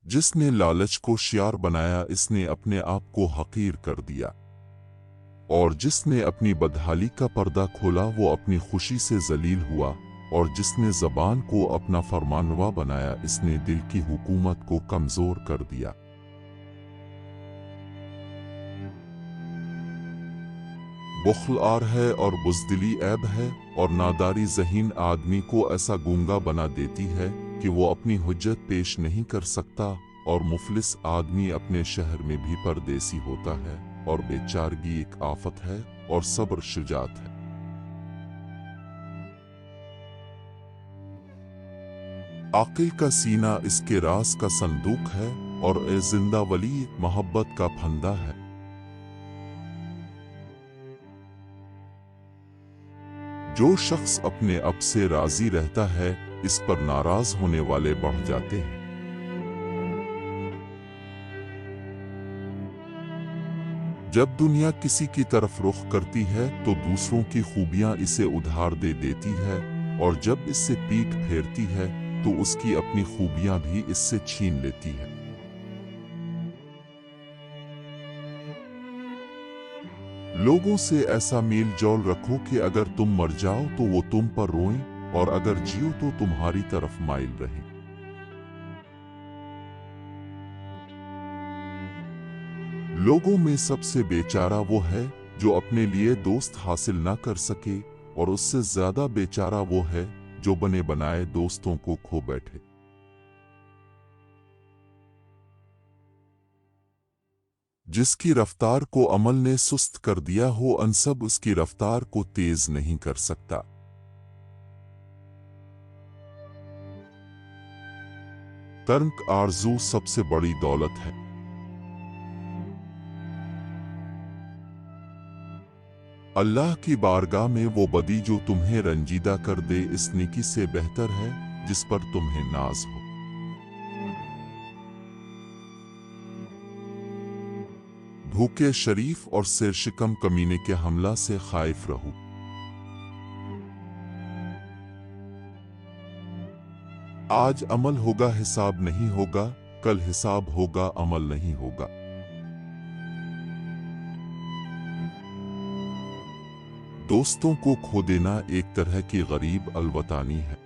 जिसने लालच को शियार बनाया इसने अपने आप को हकीर कर दिया, और जिसने अपनी बदहाली का पर्दा खोला वो अपनी खुशी से जलील हुआ, और जिसने ज़बान को अपना फरमानवा बनाया इसने दिल की हुकूमत को कमज़ोर कर दिया। बुख्ल आर है और बुज़दिली ऐब है, और नादारी ज़हीन आदमी को ऐसा गूंगा बना देती है कि वो अपनी हुज्जत पेश नहीं कर सकता, और मुफलिस आदमी अपने शहर में भी परदेसी होता है, और बेचारगी एक आफत है और सब्र शुजात है। आकिल का सीना इसके राज का संदूक है, और ए जिंदा वली मोहब्बत का फंदा है। जो शख्स अपने अब से राजी रहता है इस पर नाराज होने वाले बढ़ जाते हैं। जब दुनिया किसी की तरफ रुख करती है तो दूसरों की खूबियां इसे उधार दे देती है, और जब इससे पीठ फेरती है तो उसकी अपनी खूबियां भी इससे छीन लेती है। लोगों से ऐसा मेल जोल रखो कि अगर तुम मर जाओ तो वो तुम पर रोएं, और अगर जियो तो तुम्हारी तरफ माइल रहें। लोगों में सबसे बेचारा वो है जो अपने लिए दोस्त हासिल ना कर सके, और उससे ज्यादा बेचारा वो है जो बने बनाए दोस्तों को खो बैठे। जिसकी रफ्तार को अमल ने सुस्त कर दिया हो अनसब उसकी रफ्तार को तेज नहीं कर सकता। तर्क आरजू सबसे बड़ी दौलत है। अल्लाह की बारगाह में वो बदी जो तुम्हें रंजीदा कर दे इस नेकी से बेहतर है जिस पर तुम्हें नाज हो। भूखे शरीफ और सिरशिकम कमीने के हमला से खाइफ रहो। आज अमल होगा हिसाब नहीं होगा, कल हिसाब होगा अमल नहीं होगा। दोस्तों को खो देना एक तरह की गरीब अलवतानी है।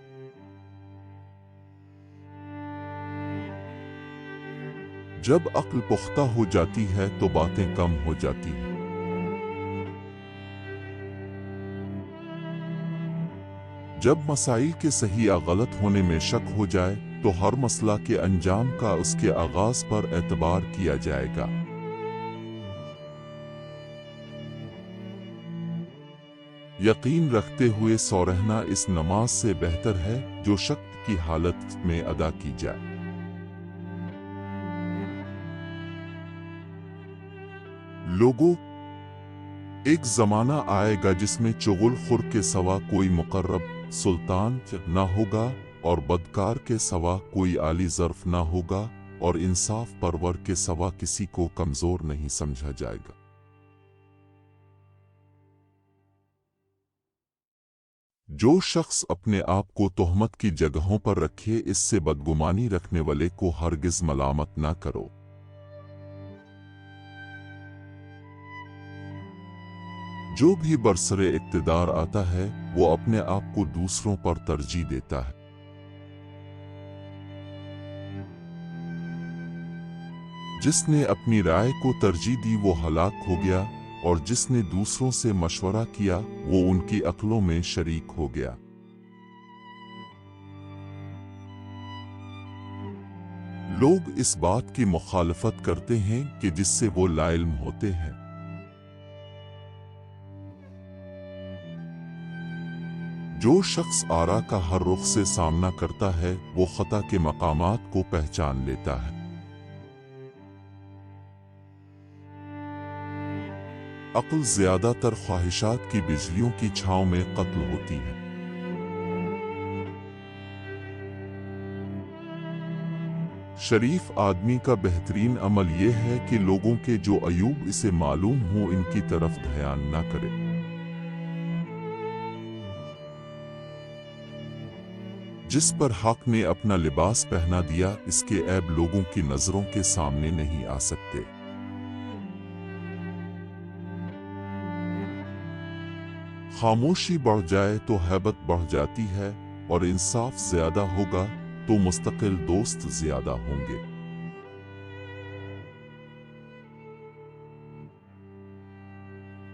जब अक्ल पुख्ता हो जाती है तो बातें कम हो जाती हैं। जब मसाइल के सही या गलत होने में शक हो जाए तो हर मसला के अंजाम का उसके आगाज पर एतबार किया जाएगा। यकीन रखते हुए सो रहना इस नमाज से बेहतर है जो शक की हालत में अदा की जाए। लोगों, एक जमाना आएगा जिसमें चुगलखोर के सवा कोई मुकर्रब सुल्तान ना होगा, और बदकार के सवा कोई आली ज़र्फ ना होगा, और इंसाफ परवर के सवा किसी को कमजोर नहीं समझा जाएगा। जो शख्स अपने आप को तोहमत की जगहों पर रखे इससे बदगुमानी रखने वाले को हरगिज मलामत ना करो। जो भी बरसरे इक्तिदार आता है वो अपने आप को दूसरों पर तरजीह देता है। जिसने अपनी राय को तरजीह दी वो हलाक हो गया, और जिसने दूसरों से मशवरा किया वो उनकी अक्लों में शरीक हो गया। लोग इस बात की मुखालफत करते हैं कि जिससे वो लाइल्म होते हैं। जो शख्स आरा का हर रुख से सामना करता है वो खता के मकामात को पहचान लेता है। अक्ल ज्यादातर ख्वाहिशात की बिजलियों की छांव में कत्ल होती है। शरीफ आदमी का बेहतरीन अमल यह है कि लोगों के जो अयूब इसे मालूम हो इनकी तरफ ध्यान न करे। جس پر حق نے اپنا لباس پہنا دیا، اس کے عیب لوگوں کی نظروں کے سامنے نہیں آ سکتے۔ خاموشی بڑھ جائے تو ہیبت بڑھ جاتی ہے، اور انصاف زیادہ ہوگا تو مستقل دوست زیادہ ہوں گے۔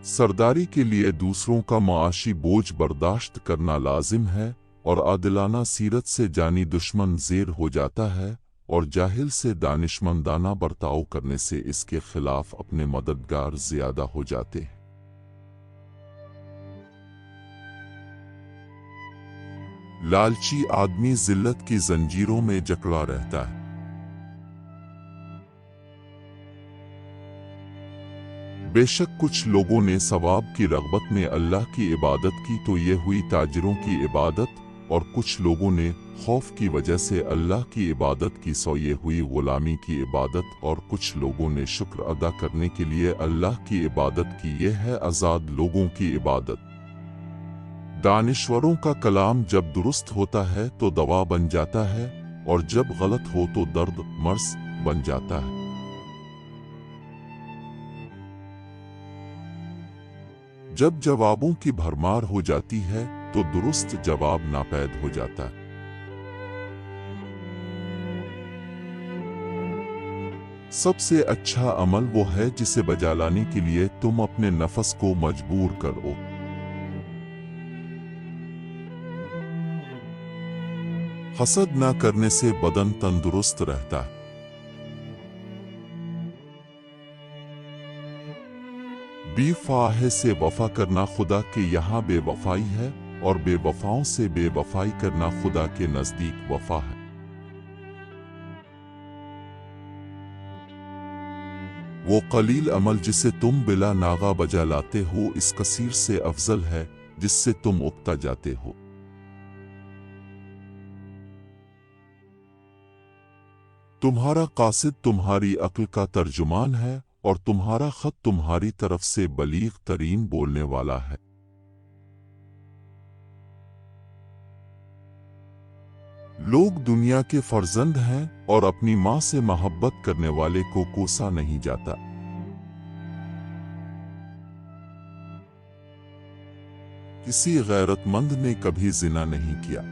سرداری کے لیے دوسروں کا معاشی بوجھ برداشت کرنا لازم ہے، اور عادلانہ سیرت سے جانی دشمن زیر ہو جاتا ہے، اور جاہل سے دانشمندانہ برتاؤ کرنے سے اس کے خلاف اپنے مددگار زیادہ ہو جاتے ہیں۔ لالچی آدمی ذلت کی زنجیروں میں جکڑا رہتا ہے۔ بے شک کچھ لوگوں نے ثواب کی رغبت میں اللہ کی عبادت کی تو یہ ہوئی تاجروں کی عبادت، اور کچھ لوگوں نے خوف کی وجہ سے اللہ کی عبادت کی سو یہ ہوئی غلامی کی عبادت، اور کچھ لوگوں نے شکر ادا کرنے کے لیے اللہ کی عبادت کی یہ ہے آزاد لوگوں کی عبادت۔ دانشوروں کا کلام جب درست ہوتا ہے تو دوا بن جاتا ہے، اور جب غلط ہو تو درد مرض بن جاتا ہے۔ جب جوابوں کی بھرمار ہو جاتی ہے تو درست جواب ناپید ہو جاتا ہے۔ سب سے اچھا عمل وہ ہے جسے بجا لانے کے لیے تم اپنے نفس کو مجبور کرو۔ حسد نہ کرنے سے بدن تندرست رہتا ہے۔ بے فاہے سے وفا کرنا خدا کے یہاں بے وفائی ہے، اور بے وفاؤں سے بے وفائی کرنا خدا کے نزدیک وفا ہے۔ وہ قلیل عمل جسے تم بلا ناغہ بجا لاتے ہو اس کثیر سے افضل ہے جس سے تم اکتا جاتے ہو۔ تمہارا قاصد تمہاری عقل کا ترجمان ہے، اور تمہارا خط تمہاری طرف سے بلیغ ترین بولنے والا ہے۔ لوگ دنیا کے فرزند ہیں، اور اپنی ماں سے محبت کرنے والے کو کوسا نہیں جاتا۔ کسی غیرت مند نے کبھی زنا نہیں کیا۔